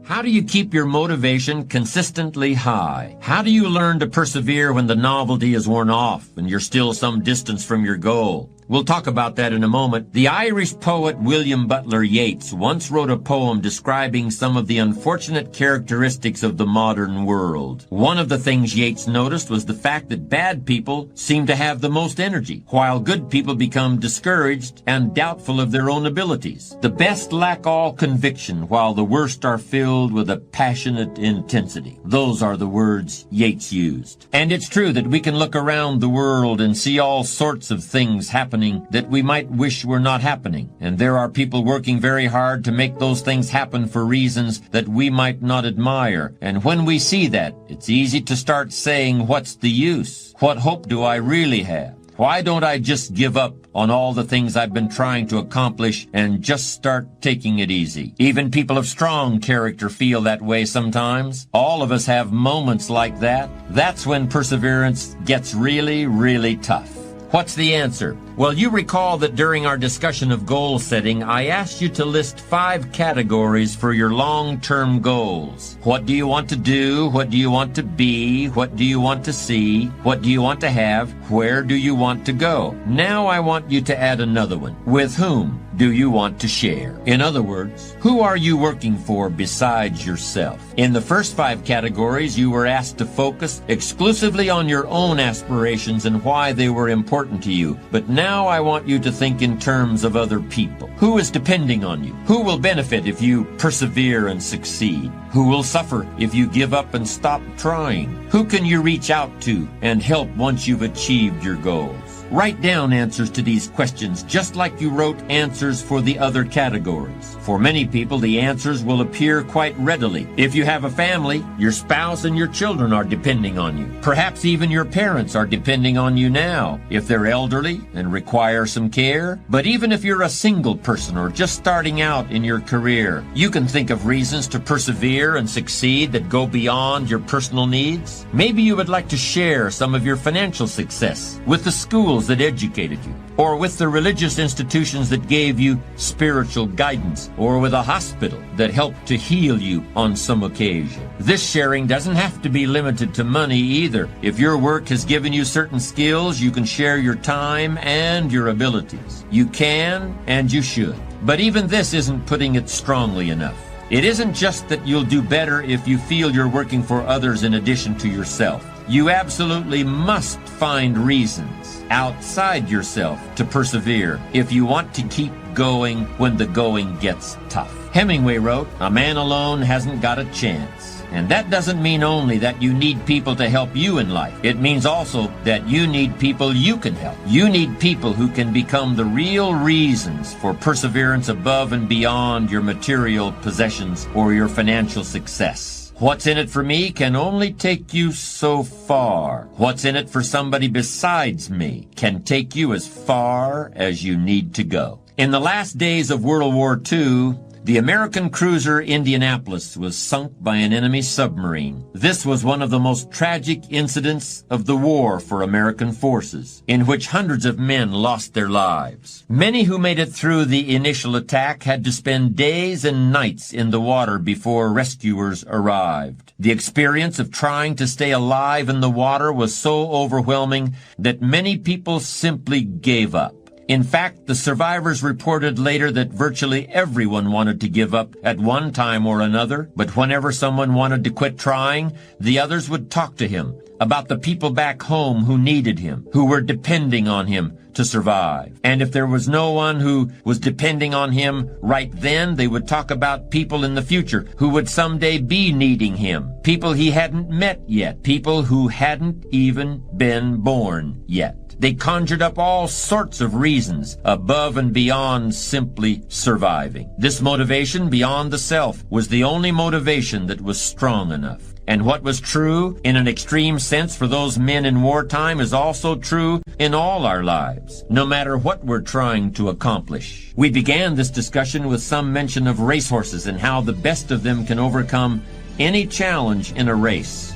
How do you keep your motivation consistently high? How do you learn to persevere when the novelty is worn off and you're still some distance from your goal? We'll talk about that in a moment. The Irish poet William Butler Yeats once wrote a poem describing some of the unfortunate characteristics of the modern world. One of the things Yeats noticed was the fact that bad people seem to have the most energy, while good people become discouraged and doubtful of their own abilities. The best lack all conviction, while the worst are filled with a passionate intensity. Those are the words Yeats used. And it's true that we can look around the world and see all sorts of things happening that we might wish were not happening. And there are people working very hard to make those things happen for reasons that we might not admire. And when we see that, it's easy to start saying, what's the use? What hope do I really have? Why don't I just give up on all the things I've been trying to accomplish and just start taking it easy? Even people of strong character feel that way sometimes. All of us have moments like that. That's when perseverance gets really, really tough. What's the answer? Well, you recall that during our discussion of goal setting, I asked you to list 5 categories for your long-term goals. What do you want to do? What do you want to be? What do you want to see? What do you want to have? Where do you want to go? Now I want you to add another one. With whom do you want to share? In other words, who are you working for besides yourself? In the first 5 categories, you were asked to focus exclusively on your own aspirations and why they were important to you. But now I want you to think in terms of other people. Who is depending on you? Who will benefit if you persevere and succeed? Who will suffer if you give up and stop trying? Who can you reach out to and help once you've achieved your goals? Write down answers to these questions just like you wrote answers for the other categories. For many people, the answers will appear quite readily. If you have a family, your spouse and your children are depending on you. Perhaps even your parents are depending on you now, if they're elderly and require some care. But even if you're a single person or just starting out in your career, you can think of reasons to persevere and succeed that go beyond your personal needs. Maybe you would like to share some of your financial success with the schools that educated you, or with the religious institutions that gave you spiritual guidance, or with a hospital that helped to heal you on some occasion. This sharing doesn't have to be limited to money either. If your work has given you certain skills, you can share your time and your abilities. You can and you should. But even this isn't putting it strongly enough. It isn't just that you'll do better if you feel you're working for others in addition to yourself. You absolutely must find reasons outside yourself to persevere if you want to keep going when the going gets tough. Hemingway wrote, "A man alone hasn't got a chance." And that doesn't mean only that you need people to help you in life. It means also that you need people you can help. You need people who can become the real reasons for perseverance above and beyond your material possessions or your financial success. What's in it for me can only take you so far. What's in it for somebody besides me can take you as far as you need to go. In the last days of World War II, the American cruiser Indianapolis was sunk by an enemy submarine. This was one of the most tragic incidents of the war for American forces, in which hundreds of men lost their lives. Many who made it through the initial attack had to spend days and nights in the water before rescuers arrived. The experience of trying to stay alive in the water was so overwhelming that many people simply gave up. In fact, the survivors reported later that virtually everyone wanted to give up at one time or another, but whenever someone wanted to quit trying, the others would talk to him about the people back home who needed him, who were depending on him to survive. And if there was no one who was depending on him right then, they would talk about people in the future who would someday be needing him, people he hadn't met yet, people who hadn't even been born yet. They conjured up all sorts of reasons above and beyond simply surviving. This motivation beyond the self was the only motivation that was strong enough. And what was true in an extreme sense for those men in wartime is also true in all our lives, no matter what we're trying to accomplish. We began this discussion with some mention of racehorses and how the best of them can overcome any challenge in a race.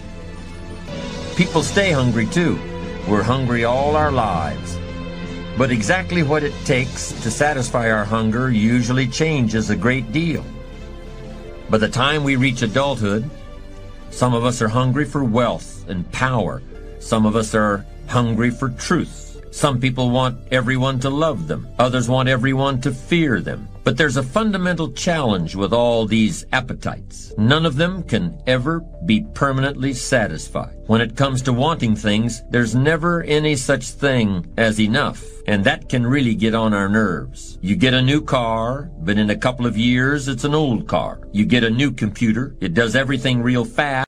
People stay hungry too. We're hungry all our lives. But exactly what it takes to satisfy our hunger usually changes a great deal. By the time we reach adulthood, some of us are hungry for wealth and power. Some of us are hungry for truth. Some people want everyone to love them. Others want everyone to fear them. But there's a fundamental challenge with all these appetites. None of them can ever be permanently satisfied. When it comes to wanting things, there's never any such thing as enough. And that can really get on our nerves. You get a new car, but in a couple of years, it's an old car. You get a new computer. It does everything real fast.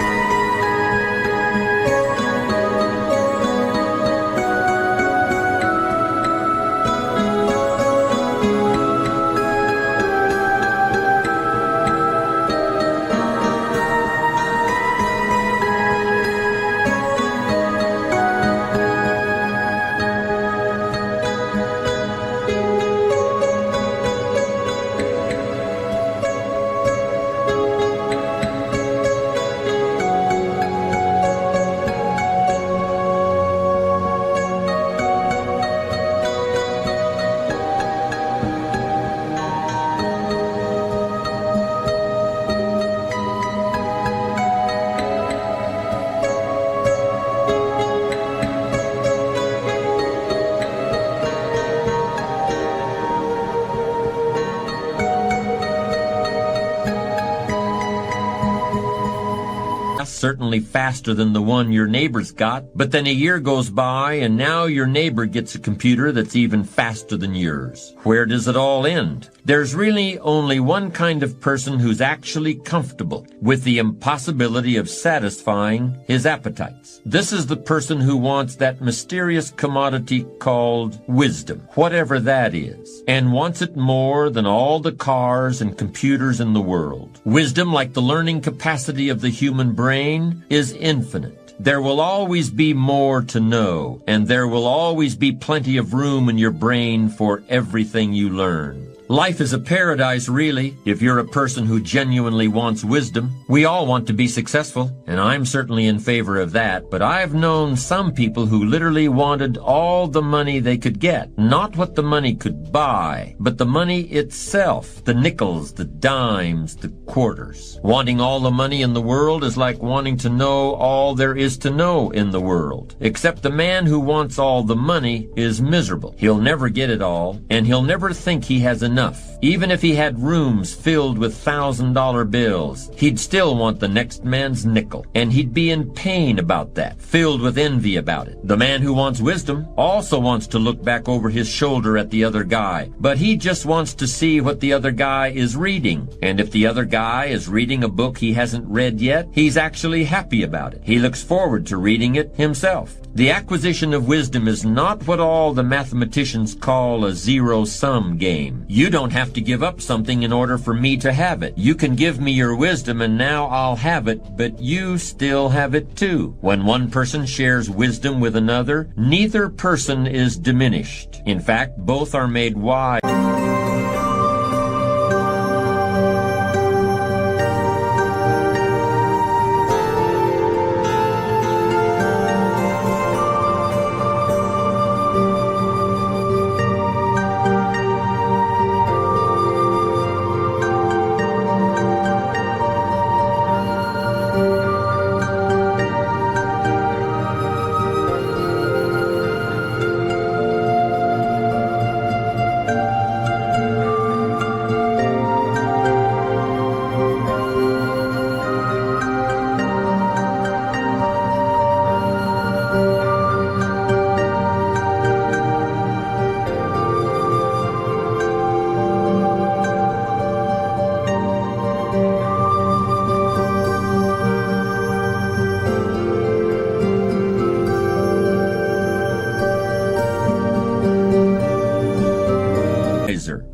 Certainly faster than the one your neighbor's got, but then a year goes by and now your neighbor gets a computer that's even faster than yours. Where does it all end? There's really only one kind of person who's actually comfortable with the impossibility of satisfying his appetites. This is the person who wants that mysterious commodity called wisdom, whatever that is, and wants it more than all the cars and computers in the world. Wisdom, like the learning capacity of the human brain, is infinite. There will always be more to know, and there will always be plenty of room in your brain for everything you learn. Life is a paradise, really, if you're a person who genuinely wants wisdom. We all want to be successful, and I'm certainly in favor of that, but I've known some people who literally wanted all the money they could get. Not what the money could buy, but the money itself, the nickels, the dimes, the quarters. Wanting all the money in the world is like wanting to know all there is to know in the world. Except the man who wants all the money is miserable. He'll never get it all, and he'll never think he has enough. Even if he had rooms filled with $1,000 bills, he'd still want the next man's nickel, and he'd be in pain about that, filled with envy about it. The man who wants wisdom also wants to look back over his shoulder at the other guy, but he just wants to see what the other guy is reading. And if the other guy is reading a book he hasn't read yet, he's actually happy about it. He looks forward to reading it himself. The acquisition of wisdom is not what all the mathematicians call a zero-sum game. You don't have to give up something in order for me to have it. You can give me your wisdom and now I'll have it, but you still have it too. When one person shares wisdom with another, neither person is diminished. In fact, both are made wise.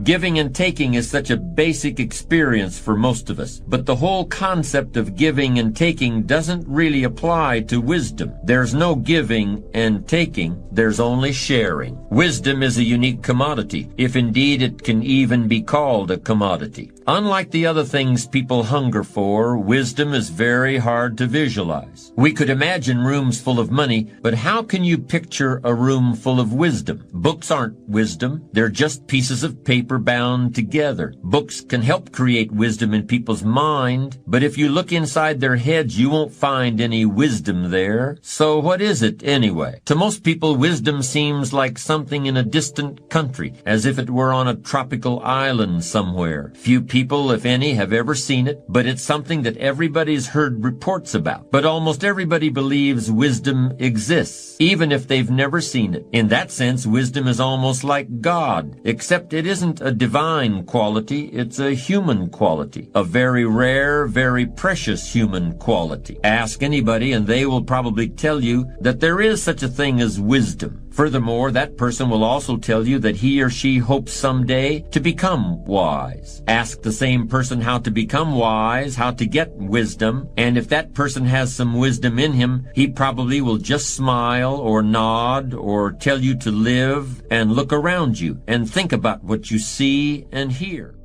Giving and taking is such a basic experience for most of us, but the whole concept of giving and taking doesn't really apply to wisdom. There's no giving and taking, there's only sharing. Wisdom is a unique commodity, if indeed it can even be called a commodity. Unlike the other things people hunger for, wisdom is very hard to visualize. We could imagine rooms full of money, but how can you picture a room full of wisdom? Books aren't wisdom. They're just pieces of paper bound together. Books can help create wisdom in people's mind, but if you look inside their heads, you won't find any wisdom there. So what is it anyway? To most people, wisdom seems like something in a distant country, as if it were on a tropical island somewhere. Few people, if any, have ever seen it, but it's something that everybody's heard reports about. But almost everybody believes wisdom exists, even if they've never seen it. In that sense, wisdom is almost like God, except it isn't a divine quality, it's a human quality, a very rare, very precious human quality. Ask anybody and they will probably tell you that there is such a thing as wisdom. Furthermore, that person will also tell you that he or she hopes someday to become wise. Ask the same person how to become wise, how to get wisdom, and if that person has some wisdom in him, he probably will just smile or nod or tell you to live and look around you and think about what you see and hear.